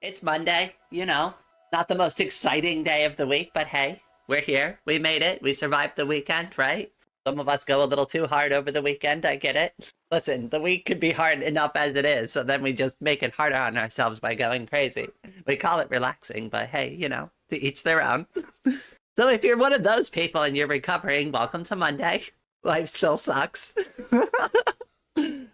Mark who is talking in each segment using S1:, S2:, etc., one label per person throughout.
S1: It's Monday, Not the most exciting day of the week, but hey, we're here. We made it. We survived the weekend, right? Some of us go a little too hard over the weekend. I get it. Listen, the week could be hard enough as it is, so then we just make it harder on ourselves by going crazy. We call it relaxing, but hey, to each their own. So if you're one of those people and you're recovering, welcome to Monday. Life still sucks.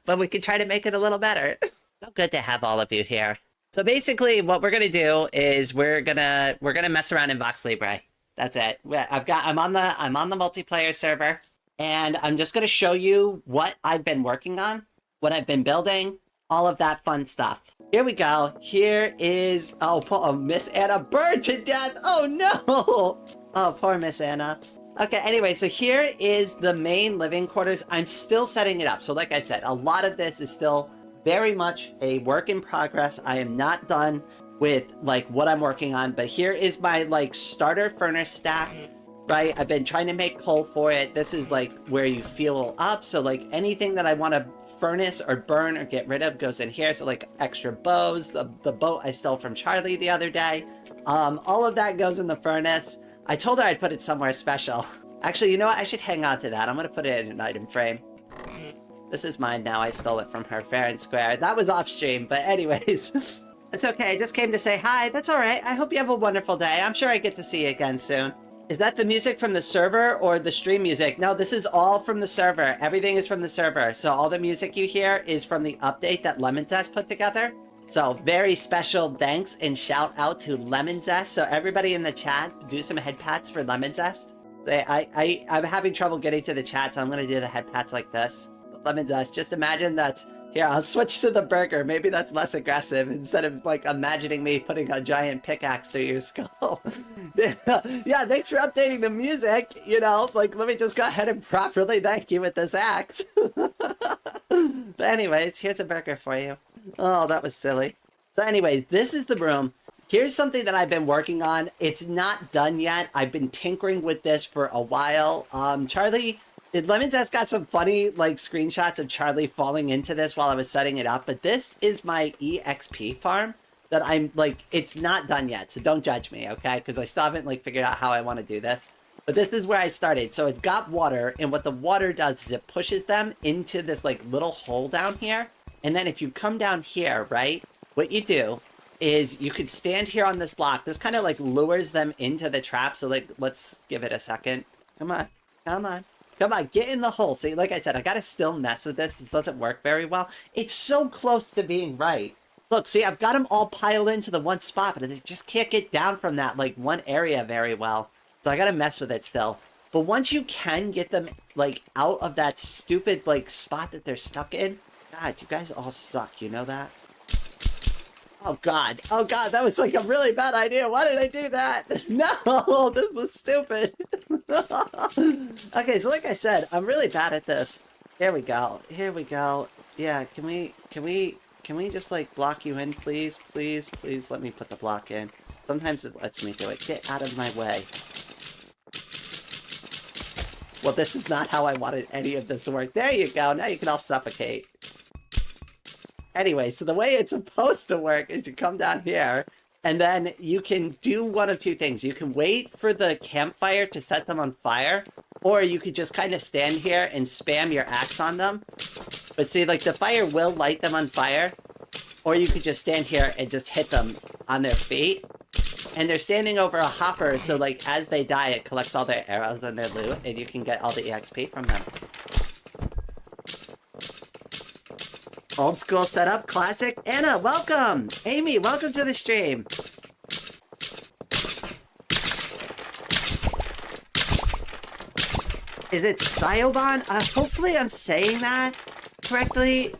S1: But we can try to make it a little better. So good to have all of you here. So basically what we're gonna do is we're gonna mess around in VoxeLibre. That's it. I'm on the multiplayer server, and I'm just gonna show you what I've been working on, what I've been building, all of that fun stuff. Here we go. Here is Miss Anna burned to death. Oh no! Oh, poor Miss Anna. Okay, anyway, so here is the main living quarters. I'm still setting it up. So like I said, a lot of this is still very much a work in progress. I am not done with what I'm working on, but here is my starter furnace stack, right? I've been trying to make coal for it. This is where you fuel up. So anything that I want to furnace or burn or get rid of goes in here. So extra bows, the boat I stole from Charlie the other day. All of that goes in the furnace. I told her I'd put it somewhere special. Actually, you know what? I should hang on to that. I'm going to put it in an item frame. This is mine now. I stole it from her fair and square. That was off stream, but anyways. It's okay. I just came to say hi. That's all right. I hope you have a wonderful day. I'm sure I get to see you again soon. Is that the music from the server or the stream music? No, this is all from the server. Everything is from the server. So all the music you hear is from the update that Lemon Zest put together. So very special thanks and shout out to Lemon Zest. So everybody in the chat, do some head pats for Lemon Zest. I'm having trouble getting to the chat, so I'm going to do the head pats like this. Lemon Zest, just imagine that's... Here, I'll switch to the burger. Maybe that's less aggressive instead of imagining me putting a giant pickaxe through your skull. Yeah, thanks for updating the music. Let me just go ahead and properly thank you with this axe. But anyways, here's a burger for you. Oh, that was silly. So anyways, this is the room. Here's something that I've been working on. It's not done yet. I've been tinkering with this for a while. Lemon Zest got some funny screenshots of Charlie falling into this while I was setting it up, but this is my EXP farm that I'm it's not done yet, so don't judge me, okay? Because I still haven't figured out how I want to do this. But this is where I started. So it's got water, and what the water does is it pushes them into this little hole down here. And then if you come down here, right, what you do is you could stand here on this block. This kind of lures them into the trap. So let's give it a second. Come on, come on. Come on, get in the hole. See, like I said, I gotta still mess with this. This doesn't work very well. It's so close to being right. Look, see, I've got them all piled into the one spot, but they just can't get down from that one area very well. So I gotta mess with it still. But once you can get them out of that stupid spot that they're stuck in, God, you guys all suck. You know that? Oh God, that was a really bad idea. Why did I do that? No, this was stupid. Okay, so like I said, I'm really bad at this. Here we go. Here we go. Yeah, can we just block you in, please? Please let me put the block in. Sometimes it lets me do it. Get out of my way. Well, this is not how I wanted any of this to work. There you go. Now you can all suffocate. Anyway, so the way it's supposed to work is you come down here, and then you can do one of two things. You can wait for the campfire to set them on fire, or you could just kind of stand here and spam your axe on them. But see, the fire will light them on fire, or you could just stand here and just hit them on their feet. And they're standing over a hopper, so as they die, it collects all their arrows and their loot, and you can get all the EXP from them. Old school setup, classic. Anna, welcome! Amy, welcome to the stream. Is it Sioban? Hopefully I'm saying that correctly.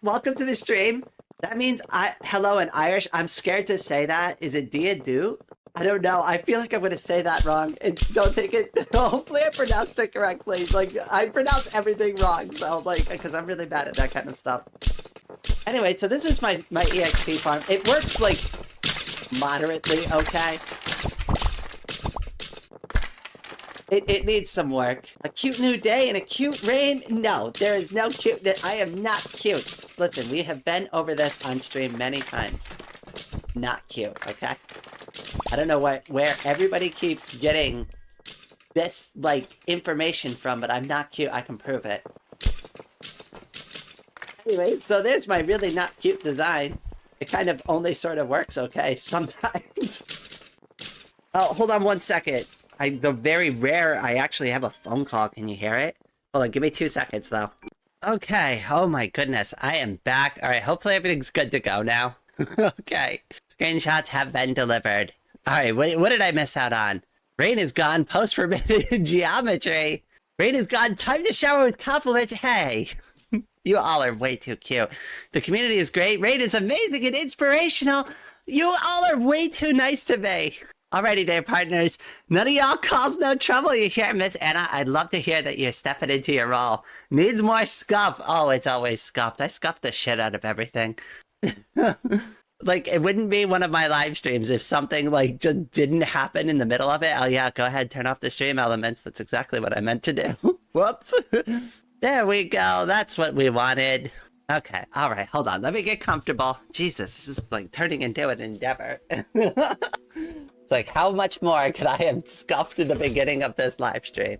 S1: Welcome to the stream. That means hello in Irish. I'm scared to say that. Is it Dia Do? I don't know. I feel like I'm going to say that wrong. And don't take it. Hopefully I pronounced it correctly. I pronounce everything wrong. So, because I'm really bad at that kind of stuff. Anyway, so this is my EXP farm. It works, moderately okay. It needs some work. A cute new day and a cute rain? No, there is no cuteness. I am not cute. Listen, we have been over this on stream many times. not cute, okay? I don't know where everybody keeps getting this, like, information from, but I'm not cute. I can prove it. Anyway, so there's my really not cute design. It kind of only sort of works okay sometimes. Oh, hold on 1 second. The very rare, I actually have a phone call. Can you hear it? Hold on, give me 2 seconds, though. Okay, oh my goodness, I am back. All right, hopefully everything's good to go now. Okay, screenshots have been delivered. All right, what did I miss out on? Rain is gone, post-forbidden geometry. Rain is gone, time to shower with compliments. Hey, you all are way too cute. The community is great. Rain is amazing and inspirational. You all are way too nice to me. Alrighty there, partners. None of y'all cause no trouble. You hear, Miss Anna? I'd love to hear that you're stepping into your role. Needs more scuff. Oh, it's always scuffed. I scuff the shit out of everything. Like, it wouldn't be one of my live streams if something, like, just didn't happen in the middle of it. Oh, yeah, go ahead, turn off the stream elements. That's exactly what I meant to do. Whoops. There we go. That's what we wanted. Okay, all right, hold on. Let me get comfortable. Jesus, this is, like, turning into an endeavor. It's like, how much more could I have scuffed in the beginning of this live stream?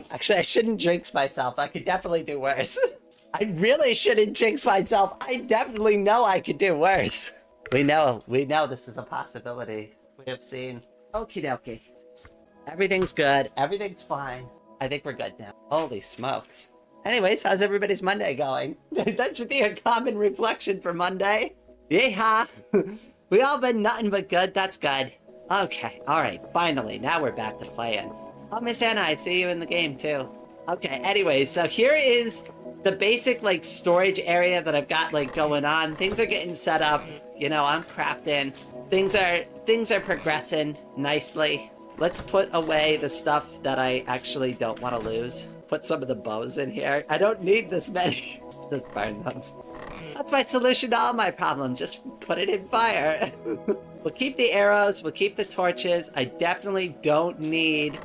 S1: Actually, I shouldn't jinx myself. I could definitely do worse. I really shouldn't jinx myself. I definitely know I could do worse. We know this is a possibility. We have seen. Okie dokie. Everything's good. Everything's fine. I think we're good now. Holy smokes. Anyways, how's everybody's Monday going? That should be a common reflection for Monday. Yeehaw. We all been nothing but good. That's good. Okay, alright, finally, now we're back to playing. Oh, Miss Anna, I see you in the game, too. Okay, anyways, so here is the basic, like, storage area that I've got, like, going on. Things are getting set up, you know, I'm crafting. Things are progressing nicely. Let's put away the stuff that I actually don't want to lose. Put some of the bows in here. I don't need this many. Just burn them. That's my solution to all my problems. Just put it in fire. We'll keep the arrows, we'll keep the torches. I definitely don't need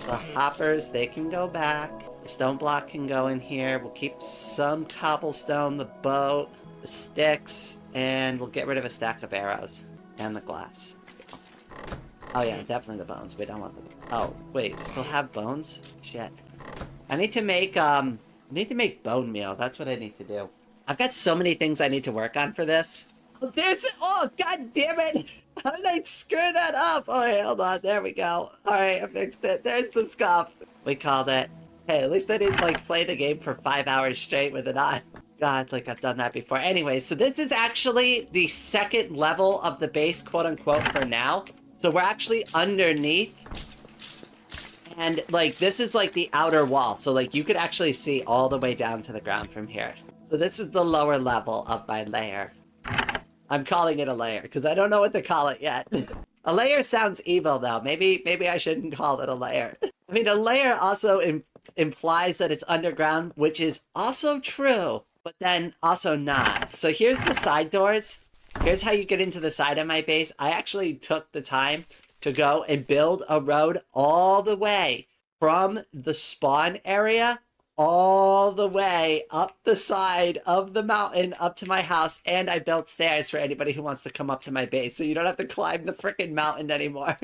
S1: the hoppers. They can go back. The stone block can go in here. We'll keep some cobblestone, the boat, the sticks, and we'll get rid of a stack of arrows. And the glass. Oh yeah, definitely the bones. We don't want them. Oh, wait, we still have bones? Shit. I need to make bone meal. That's what I need to do. I've got so many things I need to work on for this. Oh, god damn it! How did I screw that up? Alright, hold on, there we go. Alright, I fixed it. There's the scuff. We called it. Hey, at least I didn't, like, play the game for 5 hours straight with it on. God, like, I've done that before. Anyway, so this is actually the second level of the base, quote-unquote, for now. So we're actually underneath. And, like, this is, like, the outer wall. So, like, you could actually see all the way down to the ground from here. So this is the lower level of my lair. I'm calling it a layer, because I don't know what to call it yet. A layer sounds evil, though. Maybe I shouldn't call it a layer. I mean, a layer also implies that it's underground, which is also true, but then also not. So here's the side doors. Here's how you get into the side of my base. I actually took the time to go and build a road all the way from the spawn area all the way up the side of the mountain up to my house, and I built stairs for anybody who wants to come up to my base, so you don't have to climb the frickin' mountain anymore.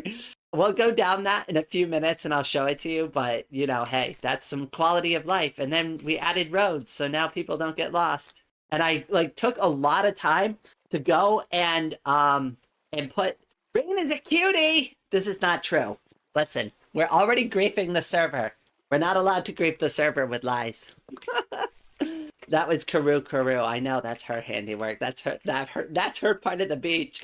S1: We'll go down that in a few minutes and I'll show it to you, but, you know, hey, that's some quality of life. And then we added roads, so now people don't get lost. And I, like, took a lot of time to go and put, Rain is a cutie! This is not true. Listen, we're already griefing the server. We're not allowed to grief the server with lies. That was Karu. I know that's her handiwork. That's her part of the beach.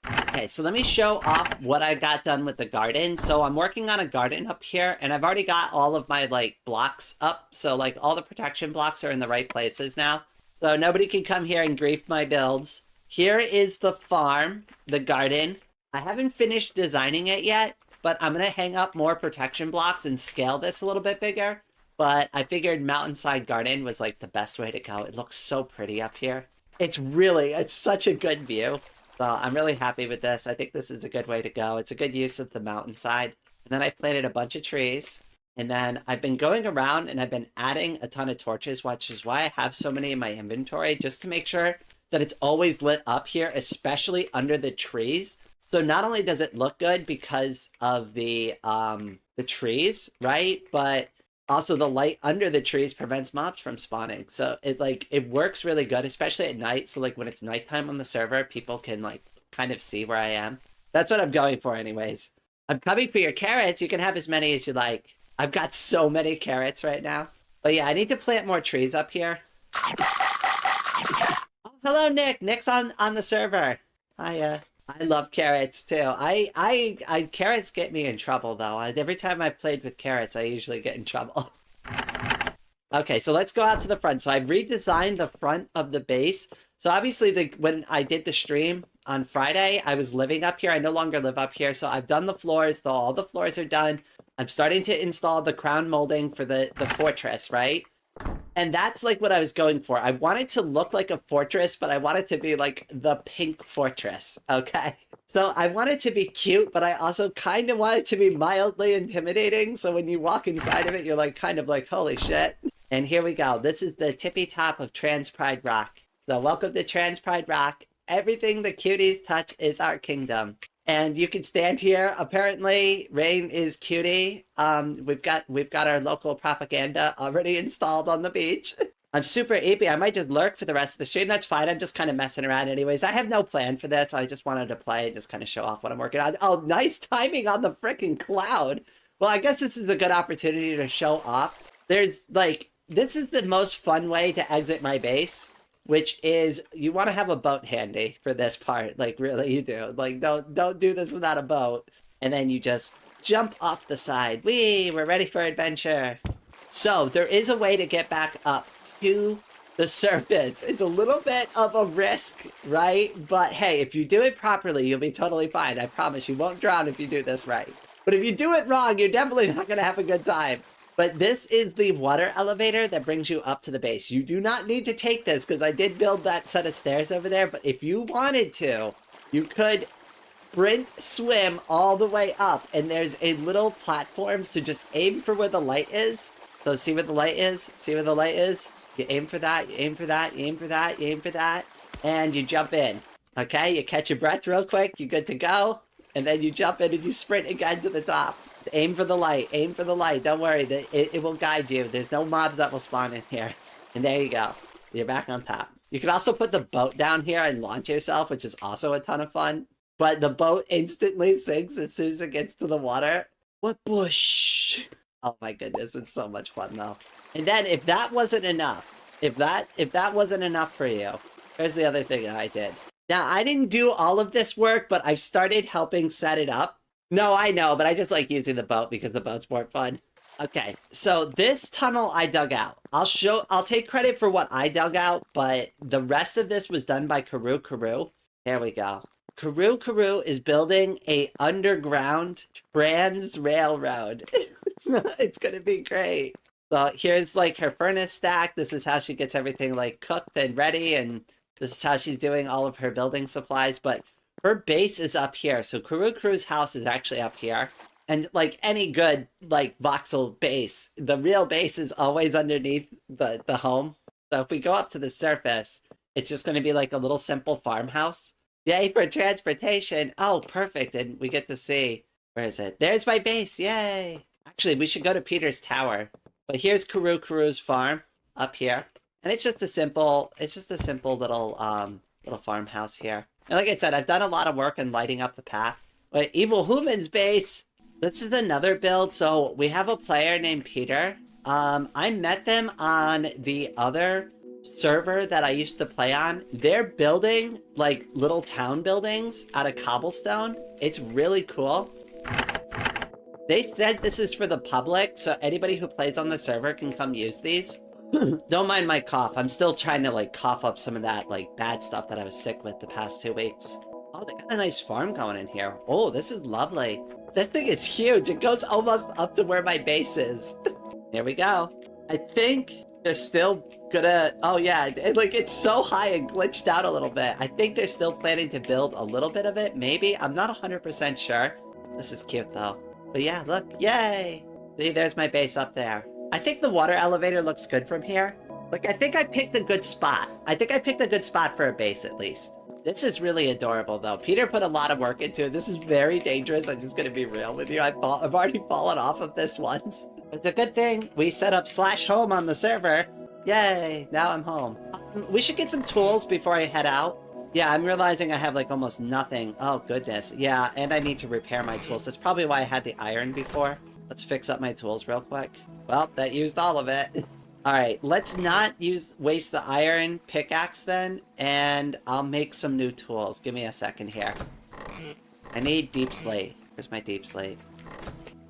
S1: Okay, so let me show off what I got done with the garden. So I'm working on a garden up here, and I've already got all of my, like, blocks up. So, like, all the protection blocks are in the right places now. So nobody can come here and grief my builds. Here is the farm, the garden. I haven't finished designing it yet, but I'm going to hang up more protection blocks and scale this a little bit bigger. But I figured Mountainside Garden was, like, the best way to go. It looks so pretty up here. It's such a good view. So I'm really happy with this. I think this is a good way to go. It's a good use of the mountainside. And then I planted a bunch of trees. And then I've been going around and I've been adding a ton of torches, which is why I have so many in my inventory, just to make sure that it's always lit up here, especially under the trees. So not only does it look good because of the trees, right? But also the light under the trees prevents mobs from spawning. So it works really good, especially at night. So like when it's nighttime on the server, people can like kind of see where I am. That's what I'm going for anyways. I'm coming for your carrots. You can have as many as you like. I've got so many carrots right now. But yeah, I need to plant more trees up here. Oh, hello, Nick. Nick's on the server. Hiya. I love carrots too. I carrots get me in trouble though. Every time I've played with carrots, I usually get in trouble. Okay, so let's go out to the front. So I've redesigned the front of the base. So obviously when I did the stream on Friday, I was living up here. I no longer live up here. So I've done the floors, though all the floors are done. I'm starting to install the crown molding for the fortress, right? And that's like what I was going for. I want it to look like a fortress, but I want it to be like the pink fortress, okay? So I want it to be cute, but I also kind of want it to be mildly intimidating. So when you walk inside of it, you're like kind of like, holy shit. And here we go. This is the tippy top of Trans Pride Rock. So welcome to Trans Pride Rock. Everything the cuties touch is our kingdom. And you can stand here. Apparently, Rain is cutie. We've got our local propaganda already installed on the beach. I'm super eepy. I might just lurk for the rest of the stream. That's fine. I'm just kind of messing around anyways. I have no plan for this. I just wanted to play and just kind of show off what I'm working on. Oh, nice timing on the freaking cloud. Well, I guess this is a good opportunity to show off. There's like, this is the most fun way to exit my base, which is you want to have a boat handy for this part. Like really you do. Like don't do this without a boat. And then you just jump off the side. We're ready for adventure. So there is a way to get back up to the surface. It's a little bit of a risk, right? But hey, if you do it properly, you'll be totally fine. I promise you won't drown if you do this right. But if you do it wrong, you're definitely not going to have a good time. But this is the water elevator that brings you up to the base. You do not need to take this because I did build that set of stairs over there. But if you wanted to, you could sprint, swim all the way up. And there's a little platform. So just aim for where the light is. So see where the light is? See where the light is? You aim for that, you aim for that, you aim for that, you aim for that. And you jump in. Okay, you catch your breath real quick. You're good to go. And then you jump in and you sprint again to the top. Aim for the light. Aim for the light. Don't worry. It will guide you. There's no mobs that will spawn in here. And there you go. You're back on top. You can also put the boat down here and launch yourself, which is also a ton of fun. But the boat instantly sinks as soon as it gets to the water. What bush? Oh my goodness. It's so much fun though. And then if that wasn't enough, if that wasn't enough for you, here's the other thing that I did. Now, I didn't do all of this work, but I've started helping set it up. No, I know, but I just like using the boat because the boat's more fun. Okay, so this tunnel I dug out. I'll take credit for what I dug out, but the rest of this was done by Karu. Here we go. Karu is building a underground trans railroad. It's gonna be great. So here's like her furnace stack. This is how she gets everything like cooked and ready, and this is how she's doing all of her building supplies, but her base is up here. So Karu's house is actually up here. And like any good like voxel base, the real base is always underneath the home. So if we go up to the surface, it's just going to be like a little simple farmhouse. Yay for transportation. Oh, perfect. And we get to see, where is it? There's my base. Yay. Actually, we should go to Peter's tower. But here's Karu's farm up here. And it's just a simple little farmhouse here. And like I said, I've done a lot of work in lighting up the path. Wait, Evil Human's base! This is another build. So we have a player named Peter. I met them on the other server that I used to play on. They're building like little town buildings out of cobblestone. It's really cool. They said this is for the public, so anybody who plays on the server can come use these. Don't mind my cough. I'm still trying to like cough up some of that like bad stuff that I was sick with the past 2 weeks. Oh, they got a nice farm going in here. Oh, this is lovely. This thing is huge. It goes almost up to where my base is. Here we go. I think they're still gonna... Oh yeah, it's so high and glitched out a little bit. I think they're still planning to build a little bit of it. Maybe. I'm not 100% sure. This is cute though. But yeah, look. Yay! See, there's my base up there. I think the water elevator looks good from here. Like, I think I picked a good spot. I think I picked a good spot for a base, at least. This is really adorable, though. Peter put a lot of work into it. This is very dangerous. I'm just gonna be real with you. I've already fallen off of this once. But the good thing, we set up /home on the server. Yay, now I'm home. We should get some tools before I head out. Yeah, I'm realizing I have, like, almost nothing. Oh, goodness. Yeah, and I need to repair my tools. That's probably why I had the iron before. Let's fix up my tools real quick. Well, that used all of it. Alright, let's not waste the iron pickaxe then, and I'll make some new tools. Give me a second here. I need deep slate. Where's my deep slate?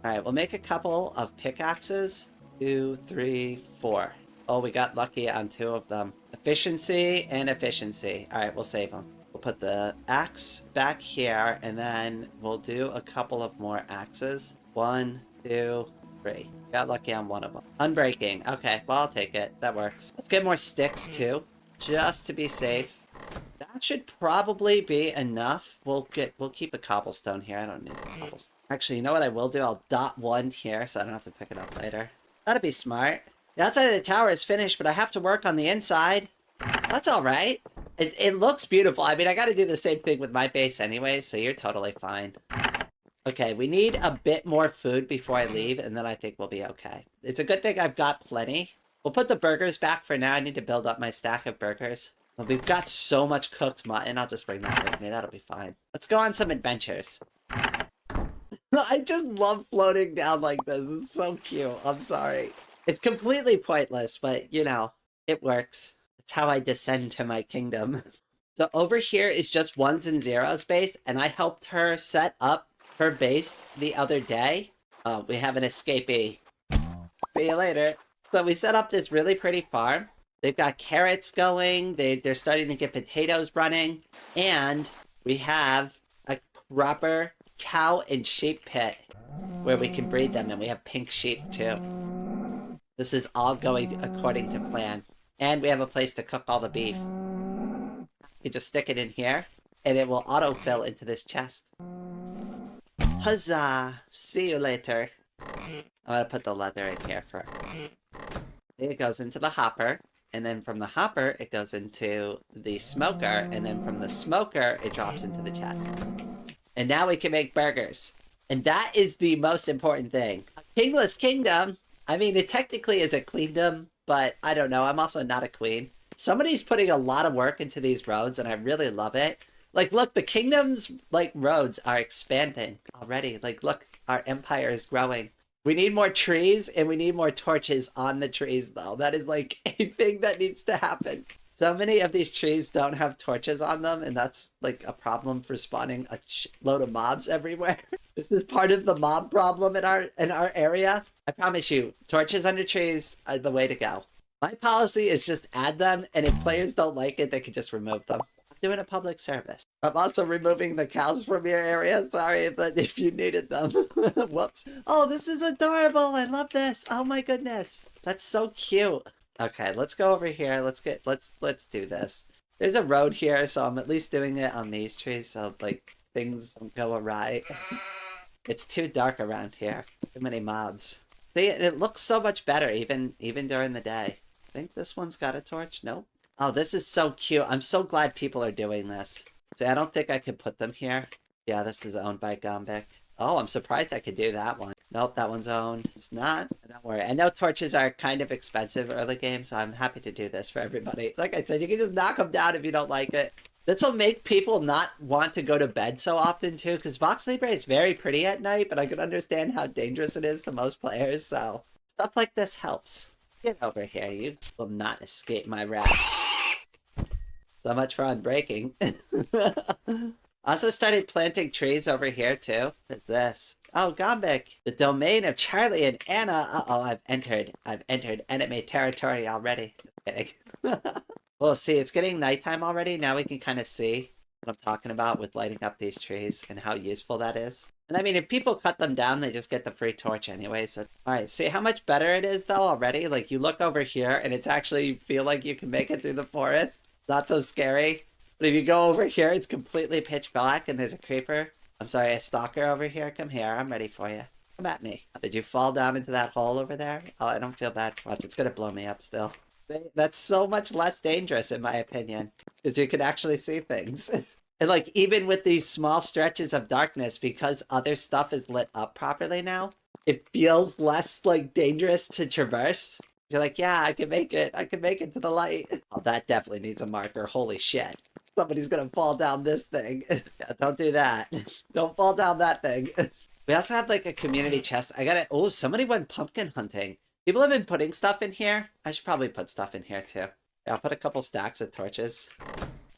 S1: Alright, we'll make a couple of pickaxes. 2, 3, 4. Oh, we got lucky on 2 of them. Efficiency and efficiency. Alright, we'll save them. We'll put the axe back here, and then we'll do a couple of more axes. 1, 2, 3. Got lucky on one of them. Unbreaking. Okay, well, I'll take it. That works. Let's get more sticks, too. Just to be safe. That should probably be enough. We'll keep the cobblestone here. I don't need the cobblestone. Actually, you know what I will do? I'll dot 1 here so I don't have to pick it up later. That'd be smart. The outside of the tower is finished, but I have to work on the inside. That's alright. It looks beautiful. I mean, I gotta do the same thing with my base anyway, so you're totally fine. Okay, we need a bit more food before I leave, and then I think we'll be okay. It's a good thing I've got plenty. We'll put the burgers back for now. I need to build up my stack of burgers. Well, we've got so much cooked mutton. I'll just bring that with me. That'll be fine. Let's go on some adventures. I just love floating down like this. It's so cute. I'm sorry. It's completely pointless, but, you know, it works. It's how I descend to my kingdom. So over here is just 1s and 0s base, and I helped her set up her base the other day. Oh, we have an escapee. See you later. So we set up this really pretty farm. They've got carrots going. They're starting to get potatoes running. And we have a proper cow and sheep pit where we can breed them. And we have pink sheep too. This is all going according to plan. And we have a place to cook all the beef. You just stick it in here and it will autofill into this chest. Huzzah! See you later. I'm gonna put the leather in here first. It goes into the hopper, and then from the hopper, it goes into the smoker, and then from the smoker, it drops into the chest. And now we can make burgers. And that is the most important thing. A kingless kingdom, I mean, it technically is a queendom, but I don't know, I'm also not a queen. Somebody's putting a lot of work into these roads, and I really love it. Like, look, the kingdom's, like, roads are expanding already. Like, look, our empire is growing. We need more trees, and we need more torches on the trees, though. That is, like, a thing that needs to happen. So many of these trees don't have torches on them, and that's, like, a problem for spawning a load of mobs everywhere. This is part of the mob problem in our area. I promise you, torches under trees are the way to go. My policy is just add them, and if players don't like it, they can just remove them. Doing a public service. I'm also removing the cows from your area. Sorry if you needed them. Whoops. Oh, this is adorable. I love this. Oh my goodness. That's so cute. Okay, let's go over here. Let's do this. There's a road here, so I'm at least doing it on these trees so like things don't go awry. It's too dark around here. Too many mobs. See, it looks so much better even during the day. I think this one's got a torch. Nope. Oh, this is so cute. I'm so glad people are doing this. See, I don't think I could put them here. Yeah, this is owned by Gombic. Oh, I'm surprised I could do that one. Nope, that one's owned. It's not. Don't worry. I know torches are kind of expensive early game, so I'm happy to do this for everybody. Like I said, you can just knock them down if you don't like it. This will make people not want to go to bed so often, too, because VoxeLibre is very pretty at night, but I can understand how dangerous it is to most players, so stuff like this helps. Get over here. You will not escape my wrath. So much for unbreaking. Also started planting trees over here too. What's this? Oh, Gombic. The domain of Charlie and Anna. Uh-oh, I've entered enemy territory already. Just kidding. Well, see, it's getting nighttime already. Now we can kind of see what I'm talking about with lighting up these trees and how useful that is. And I mean, if people cut them down, they just get the free torch anyway. So, alright, see how much better it is though already? Like, you look over here and it's actually, you feel like you can make it through the forest. Not so scary. But if you go over here, it's completely pitch black and there's a creeper. I'm sorry, a stalker over here. Come here, I'm ready for you. Come at me. Did you fall down into that hole over there? Oh, I don't feel bad. Watch, it's gonna blow me up still. That's so much less dangerous, in my opinion, because you can actually see things. And like, even with these small stretches of darkness, because other stuff is lit up properly now, it feels less like dangerous to traverse. You're like, yeah, I can make it. I can make it to the light. Oh, that definitely needs a marker. Holy shit. Somebody's gonna fall down this thing. Yeah, don't do that. Don't fall down that thing. We also have like a community chest. I gotta, oh, somebody went pumpkin hunting. People have been putting stuff in here. I should probably put stuff in here too. Yeah, I'll put a couple stacks of torches.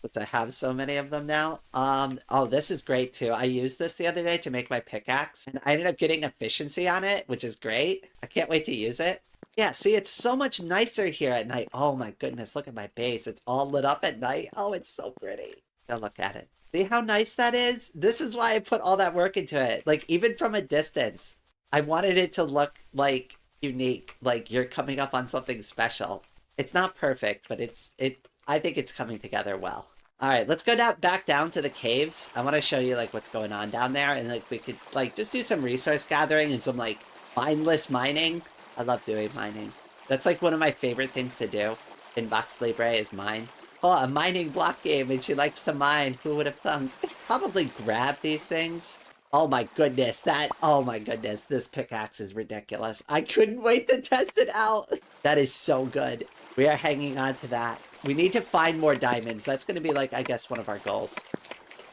S1: Since I have so many of them now. Oh, this is great too. I used this the other day to make my pickaxe, and I ended up getting efficiency on it, which is great. I can't wait to use it. Yeah, see, it's so much nicer here at night. Oh my goodness, look at my base. It's all lit up at night. Oh, it's so pretty. Go look at it. See how nice that is? This is why I put all that work into it. Like, even from a distance, I wanted it to look like unique, like you're coming up on something special. It's not perfect, but I think it's coming together well. All right, let's go back down to the caves. I want to show you like what's going on down there, and like we could like just do some resource gathering and some like mindless mining. I love doing mining. That's like one of my favorite things to do in VoxeLibre is mine. Oh, a mining block game, and she likes to mine. Who would have thunk? Probably grab these things. Oh my goodness, oh my goodness, this pickaxe is ridiculous. I couldn't wait to test it out. That is so good. We are hanging on to that. We need to find more diamonds. That's going to be like, I guess, one of our goals.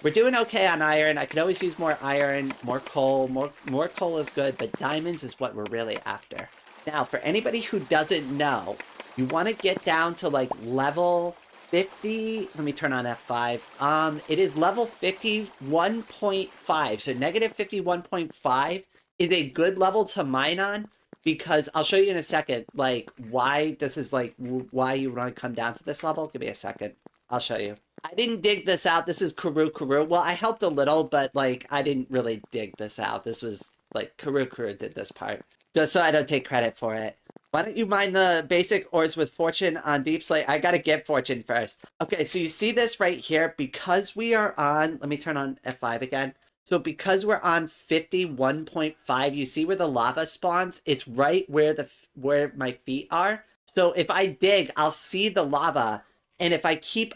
S1: We're doing okay on iron. I could always use more iron, more coal. More coal is good, but diamonds is what we're really after. Now, for anybody who doesn't know, you want to get down to like level 50. Let me turn on F5. It is level 51.5. So negative 51.5 is a good level to mine on, because I'll show you in a second, like, why this is like, why you want to come down to this level. Give me a second. I'll show you. I didn't dig this out. This is Kuru. Well, I helped a little, but like, I didn't really dig this out. This was like, Kuru did this part. Just so I don't take credit for it. Why don't you mine the basic ores with fortune on deep slate? I gotta get fortune first. Okay, so you see this right here, because we are on, let me turn on F5 again. So because we're on 51.5, you see where the lava spawns? It's right where my feet are. So if I dig, I'll see the lava. And if I keep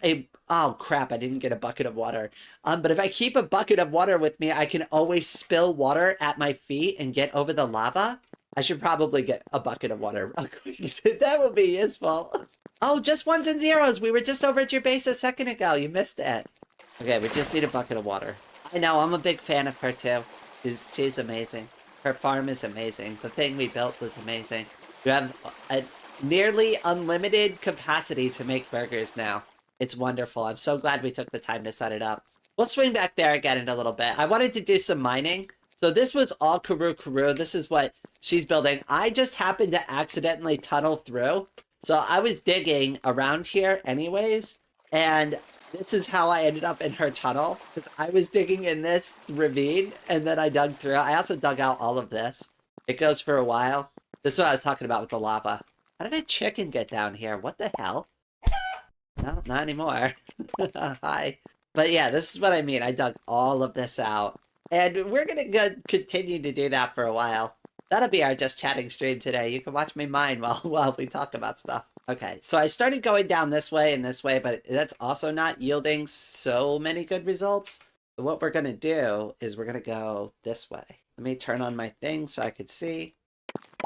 S1: oh crap, I didn't get a bucket of water. But if I keep a bucket of water with me, I can always spill water at my feet and get over the lava. I should probably get a bucket of water. That would be useful. Oh, just ones and zeros. We were just over at your base a second ago. You missed it. Okay, we just need a bucket of water. I know, I'm a big fan of her too. She's amazing. Her farm is amazing. The thing we built was amazing. You have a nearly unlimited capacity to make burgers now. It's wonderful. I'm so glad we took the time to set it up. We'll swing back there again in a little bit. I wanted to do some mining. So this was all Kuru. This is what she's building. I just happened to accidentally tunnel through. So I was digging around here anyways, and this is how I ended up in her tunnel, because I was digging in this ravine, and then I dug through. I also dug out all of this. It goes for a while. This is what I was talking about with the lava. How did a chicken get down here? What the hell? No, not anymore. Hi. But yeah, this is what I mean. I dug all of this out. And we're going to continue to do that for a while. That'll be our just chatting stream today. You can watch me mine while we talk about stuff. Okay, so I started going down this way and this way, but that's also not yielding so many good results. So what we're going to do is we're going to go this way. Let me turn on my thing so I can see.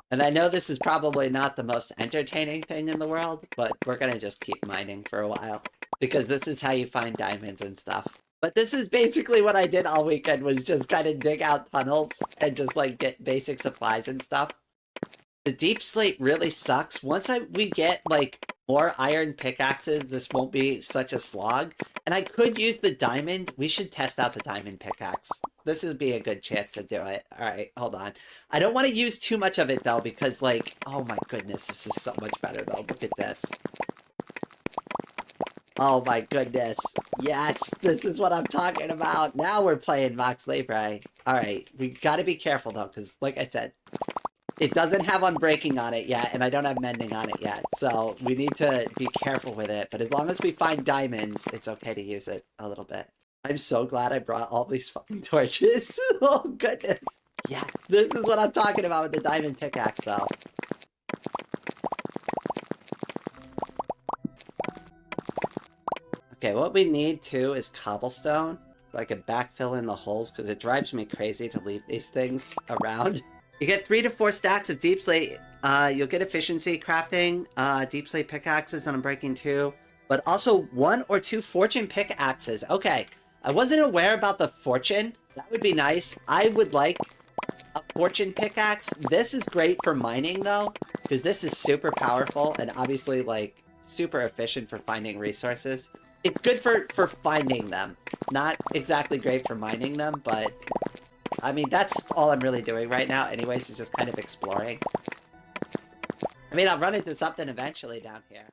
S1: And I know this is probably not the most entertaining thing in the world, but we're going to just keep mining for a while, because this is how you find diamonds and stuff. But this is basically what I did all weekend, was just kind of dig out tunnels and just like get basic supplies and stuff. The deep slate really sucks. Once we get like more iron pickaxes, this won't be such a slog. And I could use the diamond. We should test out the diamond pickaxe. This would be a good chance to do it. All right, hold on. I don't want to use too much of it though, because like, oh my goodness, this is so much better though. Look at this. Oh my goodness. Yes, this is what I'm talking about. Now we're playing VoxeLibre. All right, we got to be careful though, because like I said, it doesn't have unbreaking on it yet, and I don't have mending on it yet. So we need to be careful with it. But as long as we find diamonds, it's okay to use it a little bit. I'm so glad I brought all these fucking torches. Oh goodness. Yeah, this is what I'm talking about with the diamond pickaxe though. Okay, what we need too is cobblestone. So I can backfill in the holes because it drives me crazy to leave these things around. You get 3 to 4 stacks of deep slate. You'll get efficiency crafting, deep slate pickaxes, and I'm breaking 2. But also 1 or 2 fortune pickaxes. Okay, I wasn't aware about the fortune. That would be nice. I would like a fortune pickaxe. This is great for mining though, because this is super powerful and obviously like super efficient for finding resources. It's good for finding them. Not exactly great for mining them, but I mean, that's all I'm really doing right now anyways, is just kind of exploring. I mean, I'll run into something eventually down here.